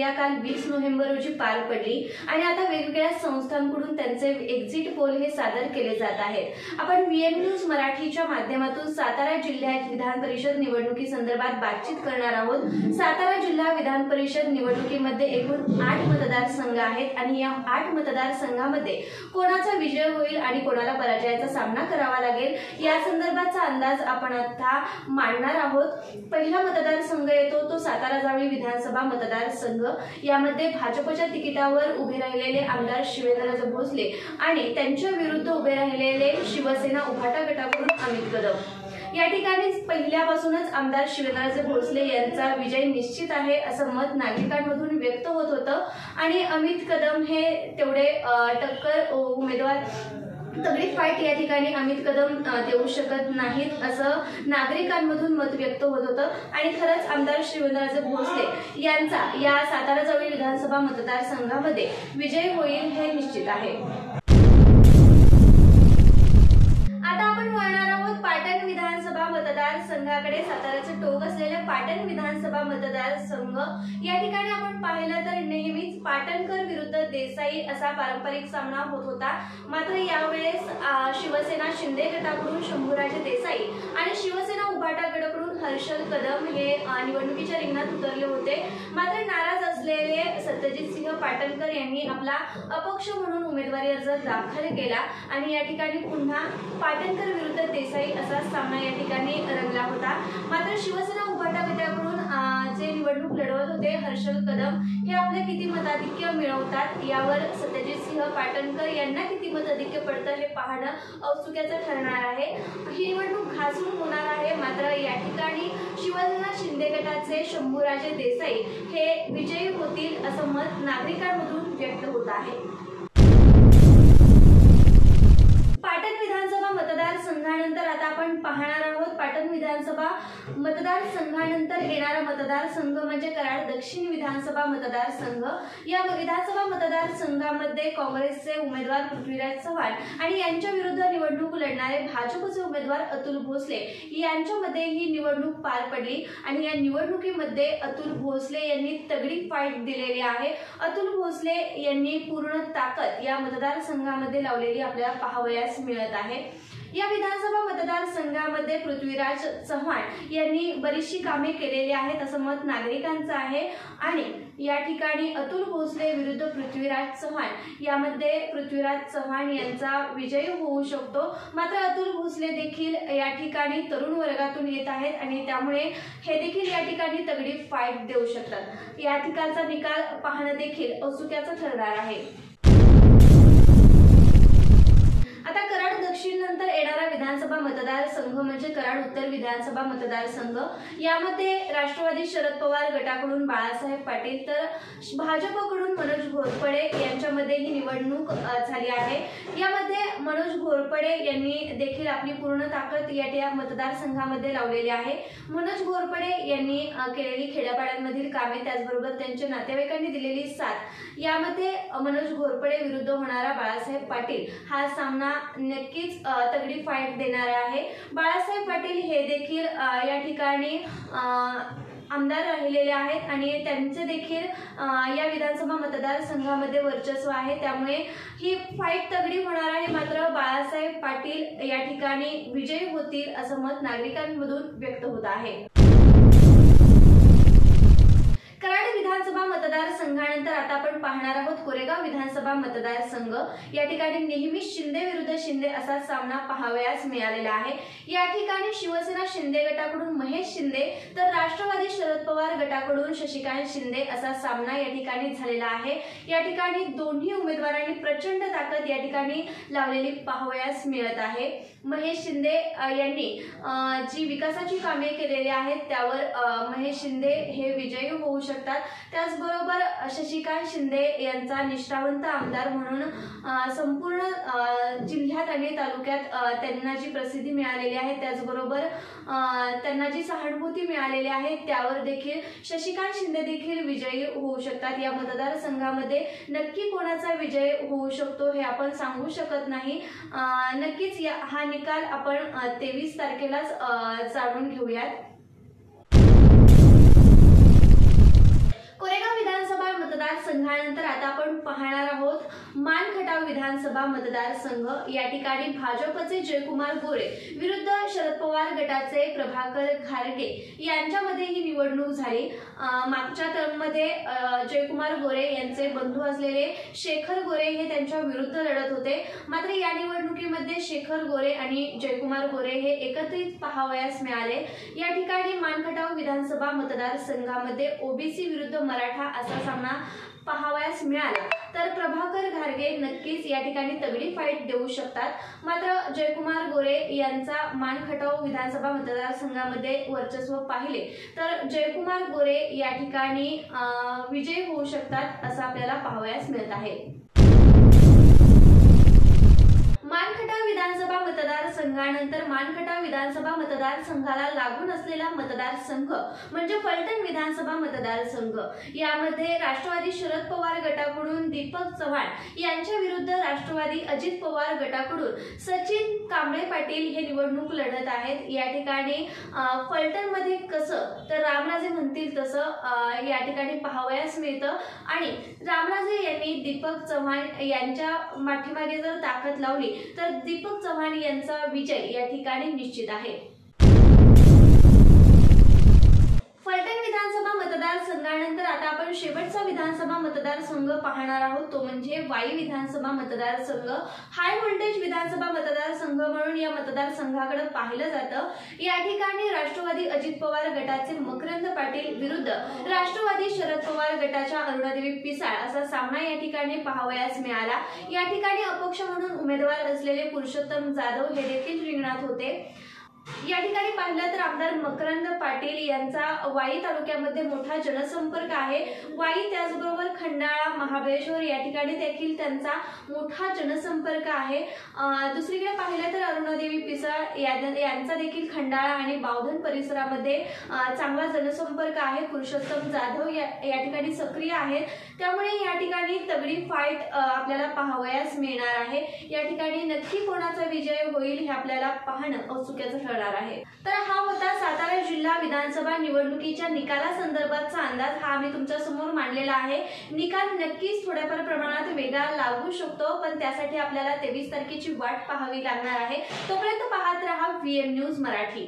प्रक्रिया काल 20 नोव्हेंबर रोजी पार पडली आणि आता वेगवेगळ्या संस्थांकडून त्यांचे एक्झिट पोल हे सादर केले जात आहेत। आपण VM न्यूज मराठीच्या माध्यमातून सातारा जिल्ह्यात विधान परिषद निवडणुकी संदर्भात बातचीत करणार आहोत। सातारा जिल्हा विधान परिषद निवडणुकीमध्ये एकूण 8 मतदारसंघ आहेत आणि या 8 मतदारसंघामध्ये कोणाचा विजय होईल आणि कोणाला पराजयाचा सामना करावा लागेल या संदर्भाचा अंदाज आपण आता मांडणार आहोत। पहिला मतदारसंघ येतो तो सातारा जावळी विधानसभा मतदारसंघ। यामध्ये भाजपच्या तिकिटावर उभे राहिलेले आमदार शिवेंद्रराजे भोसले आणि त्यांच्या विरुद्ध उभे राहिलेले शिवसेना उभाटा गटाकडून अमित कदम। या ठिकाणी पहिल्यापासूनच आमदार शिवेंद्रराजे भोसले यांचा विजय निश्चित आहे असं मत नागरिकांमधून व्यक्त होत होतं आणि अमित कदम हे तेवढे टक्कर उमेदवार तगडी फाईट या ठिकाणी अमित कदम देऊ शकत नाहीत असं नागरिकांमधून मत व्यक्त होत होतं आणि खरंच आमदार शिवेंद्रराजे भोसले यांचा या सातारा जावळी विधानसभा मतदारसंघामध्ये विजय होईल हे निश्चित आहे। आता आपण वळणार आहोत पाटण विधानसभा मतदारसंघाकडे। साताराचे टोक असलेले पाटण विधानसभा मतदारसंघ या ठिकाणी आपण पाहिलं तर नेहमीच पाटणकर विरुद्ध देसाई असा पारंपरिक सामना होत होता। मात्र यावेळेस शिवसेना शिंदे गटाकडून शंभूराजे देसाई आणि शिवसेना उभाटा गटाकडून हर्षल कदम हे निवडणुकीच्या रिंगणात उतरले होते। मात्र नाराज असलेले सत्यजित सिंह पाटणकर यांनी आपला अपक्ष म्हणून उमेदवारी अर्ज दाखल केला आणि या ठिकाणी पुन्हा पाटणकर विरुद्ध देसाई असा सामना या ठिकाणी रंगला होता। मात्र शिवसेना उभाटा गटाकडून जे निवडणूक लढवत होते हर्षल कदम हे आपले किती मताधिक्य मिळवतात यावर सत्यजित सिंह पाटणकर यांना किती मताधिक्य पडतं हे पाहणं औत्सुक्याचं ठरणार आहे। ही निवडणूक घासून होणार आहे। मात्र या ठिकाणी शिवसेना शिंदे गटाचे शंभूराजे देसाई हे विजयी होतील असं मत नागरिकांमधून व्यक्त होत आहे। पाटण विधानसभा मतदारसंघानंतर आता आपण पाहणार आहोत पाटण विधानसभा मतदारसंघानंतर येणारा मतदारसंघ म्हणजे कराड दक्षिण विधानसभा मतदारसंघ। या विधानसभा मतदारसंघामध्ये काँग्रेसचे उमेदवार पृथ्वीराज चव्हाण आणि यांच्या विरुद्ध निवडणूक लढणारे भाजपचे उमेदवार अतुल भोसले यांच्यामध्ये ही निवडणूक पार पडली आणि या निवडणुकीमध्ये अतुल भोसले यांनी तगडी फाईट दिलेली आहे। अतुल भोसले यांनी पूर्ण ताकद या मतदारसंघामध्ये लावलेली आपल्याला पाहावयास मिळत आहे। या विधानसभा मतदारसंघामध्ये पृथ्वीराज चव्हाण यांनी बरीचशी कामे केलेली आहेत असं मत नागरिकांचं आहे आणि या ठिकाणी अतुल भोसले विरुद्ध पृथ्वीराज चव्हाण यामध्ये पृथ्वीराज चव्हाण यांचा विजय होऊ शकतो। मात्र अतुल भोसले देखील या ठिकाणी तरुण वर्गातून येत आहेत आणि त्यामुळे हे देखील या ठिकाणी तगडी फाईट देऊ शकतात। या ठिकाणचा निकाल पाहणं देखील औत्सुक्याचं ठरणार आहे। आता कराड दक्षिण नंतर येणारा विधानसभा मतदारसंघ म्हणजे कराड उत्तर विधानसभा मतदारसंघ। यामध्ये राष्ट्रवादी शरद पवार गटाकडून बाळासाहेब पाटील तर भाजपकडून मनोज घोरपडे यांच्यामध्ये ही निवडणूक झाली आहे। यामध्ये मनोज घोरपडे यांनी देखील आपली पूर्ण ताकद या मतदारसंघामध्ये लावलेली आहे। मनोज घोरपडे यांनी केलेली खेड्यापाड्यांमधील कामे त्याचबरोबर त्यांच्या नातेवाईकांनी दिलेली साथ यामध्ये मनोज घोरपडे विरुद्ध होणारा बाळासाहेब पाटील हा सामना नक्कीच तगडी फाईट देणार आहे। बाळासाहेब पाटील हे देखील या ठिकाणी आमदार राहिलेले आहेत आणि त्यांचे देखील या विधानसभा मतदारसंघामध्ये वर्चस्व आहे। त्यामुळे ही फाईट तगडी होणार आहे। मात्र बाळासाहेब पाटील या ठिकाणी विजयी होतील असं मत नागरिकांमधून व्यक्त होत आहे। कराड विधानसभा मतदारसंघानंतर आता आपण पाहणार आहोत कोरेगाव विधानसभा मतदारसंघ। या ठिकाणी नेहमीच शिंदे विरुद्ध शिंदे असा सामना पाहावयास मिळालेला आहे। या ठिकाणी शिवसेना शिंदे गटाकडून महेश शिंदे तर राष्ट्रवादी शरद पवार गटाकडून शशिकांत शिंदे असा सामना या ठिकाणी झालेला आहे। या ठिकाणी दोन्ही उमेदवारांनी प्रचंड ताकद या ठिकाणी लावलेली पाहावयास मिळत आहे। महेश शिंदे यांनी जी विकासाची कामे केलेली आहेत त्यावर महेश शिंदे हे विजयी होऊ शकतात। त्याचबरोबर शशिकांत शिंदे यांचा निष्ठावंत आमदार म्हणून संपूर्ण जिल्ह्यात आणि तालुक्यात त्यांना जी प्रसिद्धी मिळालेली आहे त्याचबरोबर त्यांना जी सहानुभूती मिळालेली आहे त्यावर देखील शशिकांत शिंदे देखील विजयी होऊ शकतात। या मतदारसंघामध्ये नक्की कोणाचा विजय होऊ शकतो हे आपण सांगू शकत नाही। नक्कीच हा निकाल आपण 23 तारखेलाच जाणून घेऊयात। कोरेगाव विधानसभा मतदारसंघानंतर आता आपण पाहणार आहोत मानखटाव विधानसभा मतदारसंघ। या ठिकाणी भाजपचे जयकुमार गोरे विरुद्ध शरद पवार गटाचे प्रभाकर घारगे यांच्यामध्ये ही निवडणूक झाली। मागच्या टर्ममध्ये जयकुमार गोरे यांचे बंधू असलेले शेखर गोरे हे त्यांच्या विरुद्ध लढत होते, मात्र या निवडणुकीमध्ये शेखर गोरे आणि जयकुमार गोरे हे एकत्रित पाहावयास मिळाले। या ठिकाणी मानखटाव विधानसभा मतदारसंघामध्ये ओबीसी विरुद्ध मराठा असा सामना पाहावयास मिळाला, तर प्रभाकर घारगे नक्कीच या ठिकाणी तगडी फाईट देऊ शकतात। मात्र जयकुमार गोरे यांचा मानखटाव विधानसभा मतदारसंघामध्ये वर्चस्व पाहिले तर जयकुमार गोरे या ठिकाणी विजयी होऊ शकतात असं आपल्याला पाहावयास मिळत आहे। मानखटाव विधानसभा मतदारसंघानंतर मानखटाव विधानसभा मतदारसंघाला लागून असलेला मतदारसंघ म्हणजे फलटण विधानसभा मतदारसंघ। यामध्ये राष्ट्रवादी शरद पवार गटाकडून दीपक चव्हाण यांच्या विरुद्ध राष्ट्रवादी अजित पवार गटाकडून सचिन कांबळे पाटील हे निवडणूक लढत आहेत। या ठिकाणी फलटणमध्ये कसं तर रामराजे म्हणतील तसं या ठिकाणी पाहावयास मिळतं आणि रामराजे यांनी दीपक चव्हाण यांच्या पाठीमागे जर ताकद लावली तर दीपक चव्हाण यांचा विजय या ठिकाणी निश्चित आहे। फलटण विधानसभा मतदारसंघानंतर आता आपण शेवटचा विधानसभा मतदारसंघ पाहणार आहोत, तो म्हणजे वाई विधानसभा मतदारसंघ। हाय व्होल्टेज विधानसभा मतदारसंघ म्हणून या मतदारसंघाकडे पाहिलं जातं। या ठिकाणी राष्ट्रवादी अजित पवार गटाचे मकरंद पाटील विरुद्ध राष्ट्रवादी शरद पवार गटाच्या अरुणादेवी पिसाळ असा सामना या ठिकाणी पाहावयास मिळाला। या ठिकाणी अपक्ष म्हणून उमेदवार असलेले पुरुषोत्तम जाधव हे देखील रिंगणात होते। या ठिकाणी पाहिलं तर आमदार मकरंद पाटील यांचा वाई तालुक्यामध्ये मोठा जनसंपर्क आहे। वाई त्याचबरोबर खंडाळा महाबळेश्वर या ठिकाणी देखील त्यांचा मोठा जनसंपर्क आहे। दुसरीकडे पाहिलं तर अरुणादेवी पिसाळ यांचा देखील खंडाळा आणि बावधन परिसरामध्ये चांगला जनसंपर्क आहे। पुरुषोत्तम जाधव या ठिकाणी सक्रिय आहेत, त्यामुळे या ठिकाणी तगडी फाईट आपल्याला पाहावयास मिळणार आहे। या ठिकाणी नक्की कोणाचा विजय होईल हे आपल्याला पाहणं औत्सुक्याचं ठरणार आहे। तर हा होता सातारा जिल्हा विधानसभा निवडणुकीच्या निकालासंदर्भातचा अंदाज। हा आम्ही तुमच्या समोर मांडलेला आहे। निकाल नक्कीच थोड्याफार प्रमाणात वेगळा लागू शकतो, पण त्यासाठी आपल्याला 23 तारखेची वाट पाहावी लागणार आहे। तोपर्यंत पाहत रहा VM न्यूज मराठी।